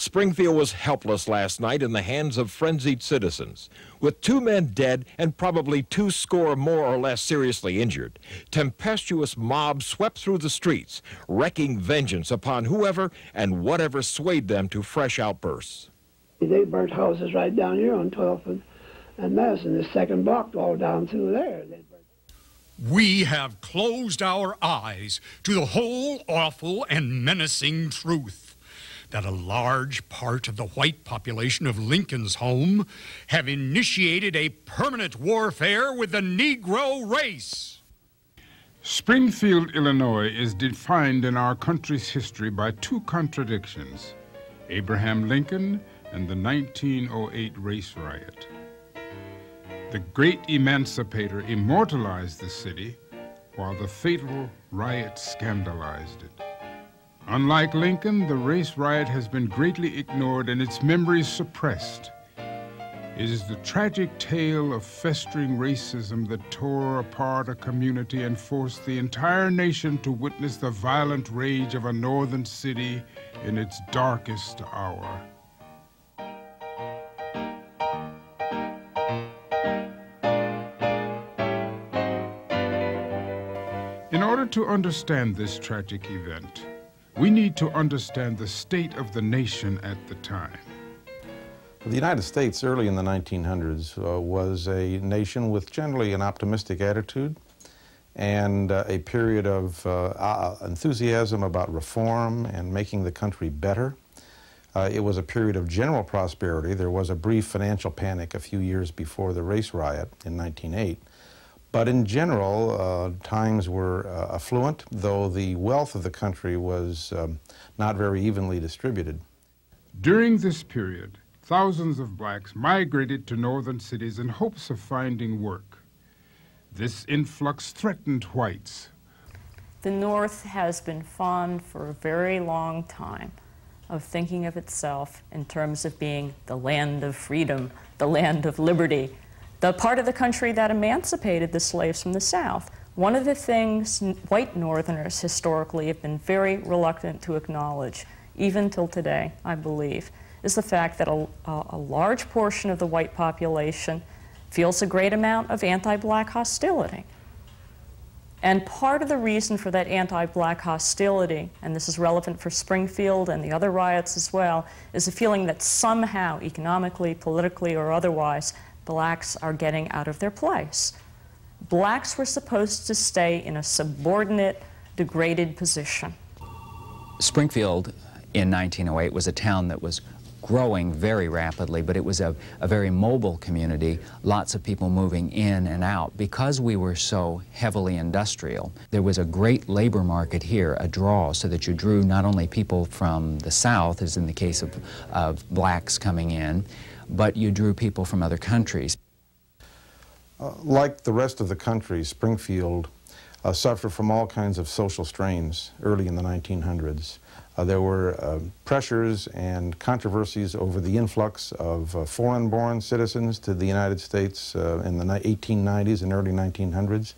Springfield was helpless last night in the hands of frenzied citizens. With 2 men dead and probably 2 score more or less seriously injured, tempestuous mobs swept through the streets, wreaking vengeance upon whoever and whatever swayed them to fresh outbursts. They burnt houses right down here on 12th and Madison, the second block all down through there. We have closed our eyes to the whole awful and menacing truth that a large part of the white population of Lincoln's home have initiated a permanent warfare with the Negro race. Springfield, Illinois is defined in our country's history by 2 contradictions: Abraham Lincoln and the 1908 race riot. The great Emancipator immortalized the city, while the fatal riot scandalized it. Unlike Lincoln, the race riot has been greatly ignored and its memories suppressed. It is the tragic tale of festering racism that tore apart a community and forced the entire nation to witness the violent rage of a northern city in its darkest hour. In order to understand this tragic event, we need to understand the state of the nation at the time. The United States early in the 1900s was a nation with generally an optimistic attitude and a period of enthusiasm about reform and making the country better. It was a period of general prosperity. There was a brief financial panic a few years before the race riot in 1908. But in general, times were affluent, though the wealth of the country was not very evenly distributed. During this period, thousands of blacks migrated to northern cities in hopes of finding work. This influx threatened whites. The North has been fond for a very long time of thinking of itself in terms of being the land of freedom, the land of liberty, the part of the country that emancipated the slaves from the South. One of the things white Northerners historically have been very reluctant to acknowledge, even till today, I believe, is the fact that a large portion of the white population feels a great amount of anti-black hostility. And part of the reason for that anti-black hostility, and this is relevant for Springfield and the other riots as well, is the feeling that somehow, economically, politically, or otherwise, blacks are getting out of their place. Blacks were supposed to stay in a subordinate, degraded position. Springfield in 1908 was a town that was growing very rapidly, but it was a very mobile community, lots of people moving in and out. Because we were so heavily industrial, there was a great labor market here, a draw, so that you drew not only people from the South, as in the case of blacks coming in, but you drew people from other countries. Like the rest of the country, Springfield suffered from all kinds of social strains early in the 1900s. There were pressures and controversies over the influx of foreign-born citizens to the United States in the 1890s and early 1900s,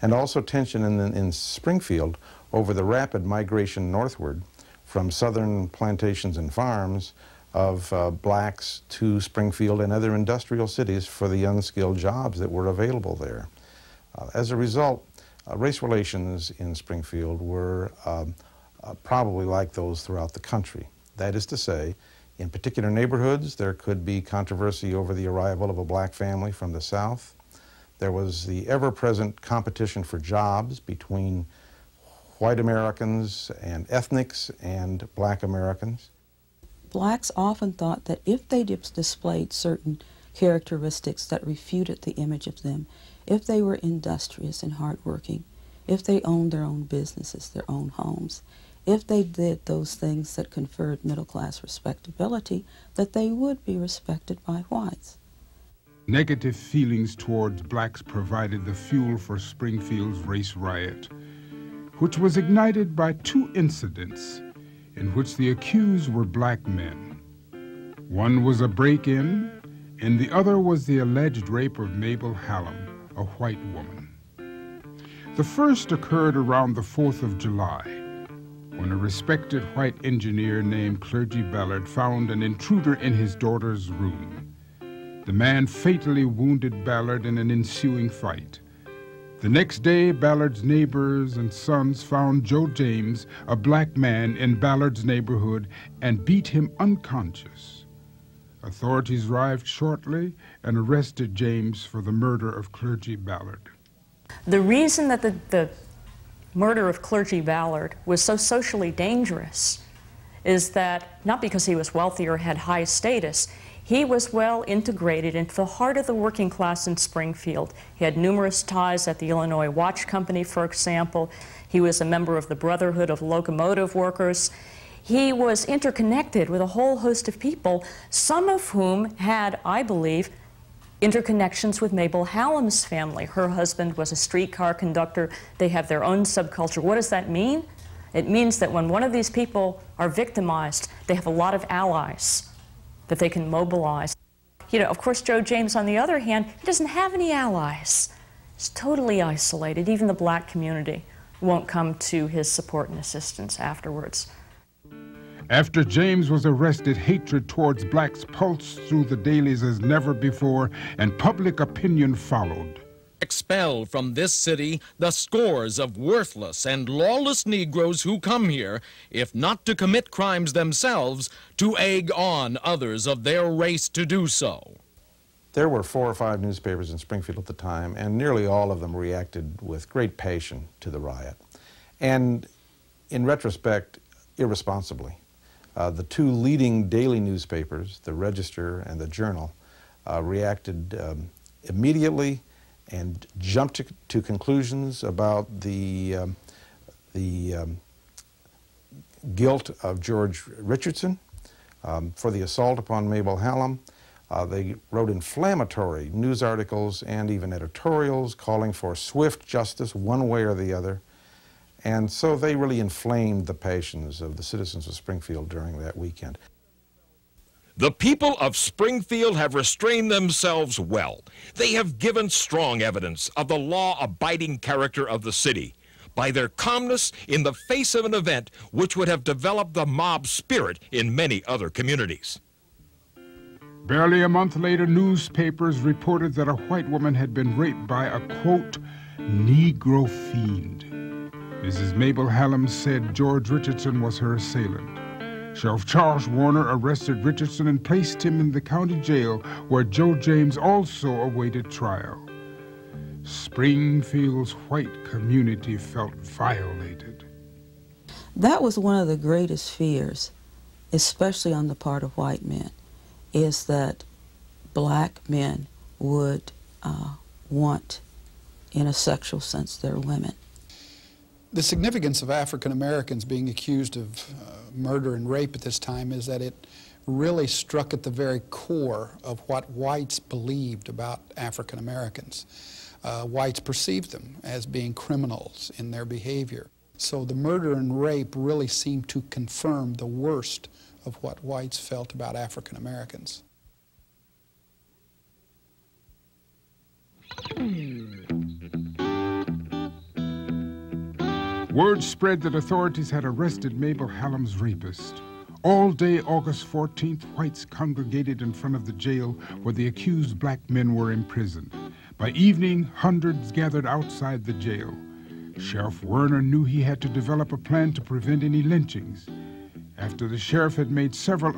and also tension in Springfield over the rapid migration northward from southern plantations and farms of blacks to Springfield and other industrial cities for the unskilled jobs that were available there. As a result, race relations in Springfield were probably like those throughout the country. That is to say, in particular neighborhoods, there could be controversy over the arrival of a black family from the South. There was the ever-present competition for jobs between white Americans and ethnics and black Americans. Blacks often thought that if they displayed certain characteristics that refuted the image of them, if they were industrious and hardworking, if they owned their own businesses, their own homes, if they did those things that conferred middle-class respectability, that they would be respected by whites. Negative feelings towards blacks provided the fuel for Springfield's race riot, which was ignited by 2 incidents in which the accused were black men. One was a break-in, and the other was the alleged rape of Mabel Hallam, a white woman. The first occurred around the 4th of July, when a respected white engineer named Clergy Ballard found an intruder in his daughter's room. The man fatally wounded Ballard in an ensuing fight. The next day, Ballard's neighbors and sons found Joe James, a black man, in Ballard's neighborhood and beat him unconscious. Authorities arrived shortly and arrested James for the murder of Clergy Ballard. The reason that the murder of Clergy Ballard was so socially dangerous is that, not because he was wealthy or had high status, he was well integrated into the heart of the working class in Springfield. He had numerous ties at the Illinois Watch Company, for example. He was a member of the Brotherhood of Locomotive Workers. He was interconnected with a whole host of people, some of whom had, I believe, interconnections with Mabel Hallam's family. Her husband was a streetcar conductor. They have their own subculture. What does that mean? It means that when one of these people are victimized, they have a lot of allies that they can mobilize. You know, of course, Joe James, on the other hand, he doesn't have any allies. He's totally isolated. Even the black community won't come to his support and assistance afterwards. After James was arrested, hatred towards blacks pulsed through the dailies as never before, and public opinion followed. Expel from this city the scores of worthless and lawless Negroes who come here, if not to commit crimes themselves, to egg on others of their race to do so. There were 4 or 5 newspapers in Springfield at the time, and nearly all of them reacted with great passion to the riot. And in retrospect, irresponsibly. The 2 leading daily newspapers, the Register and the Journal, reacted immediately and jumped to conclusions about the guilt of George Richardson for the assault upon Mabel Hallam. They wrote inflammatory news articles and even editorials calling for swift justice one way or the other. And so they really inflamed the passions of the citizens of Springfield during that weekend. The people of Springfield have restrained themselves well. They have given strong evidence of the law-abiding character of the city by their calmness in the face of an event which would have developed the mob spirit in many other communities. Barely a month later, newspapers reported that a white woman had been raped by a, quote, Negro fiend. Mrs. Mabel Hallam said George Richardson was her assailant. Sheriff Charles Warner arrested Richardson and placed him in the county jail, where Joe James also awaited trial. Springfield's white community felt violated. That was one of the greatest fears, especially on the part of white men, is that black men would want, in a sexual sense, their women. The significance of African Americans being accused of murder and rape at this time is that it really struck at the very core of what whites believed about African Americans. Whites perceived them as being criminals in their behavior. So the murder and rape really seemed to confirm the worst of what whites felt about African Americans. Word spread that authorities had arrested Mabel Hallam's rapist. All day August 14th, whites congregated in front of the jail where the accused black men were imprisoned. By evening, hundreds gathered outside the jail. Sheriff Werner knew he had to develop a plan to prevent any lynchings. After the sheriff had made several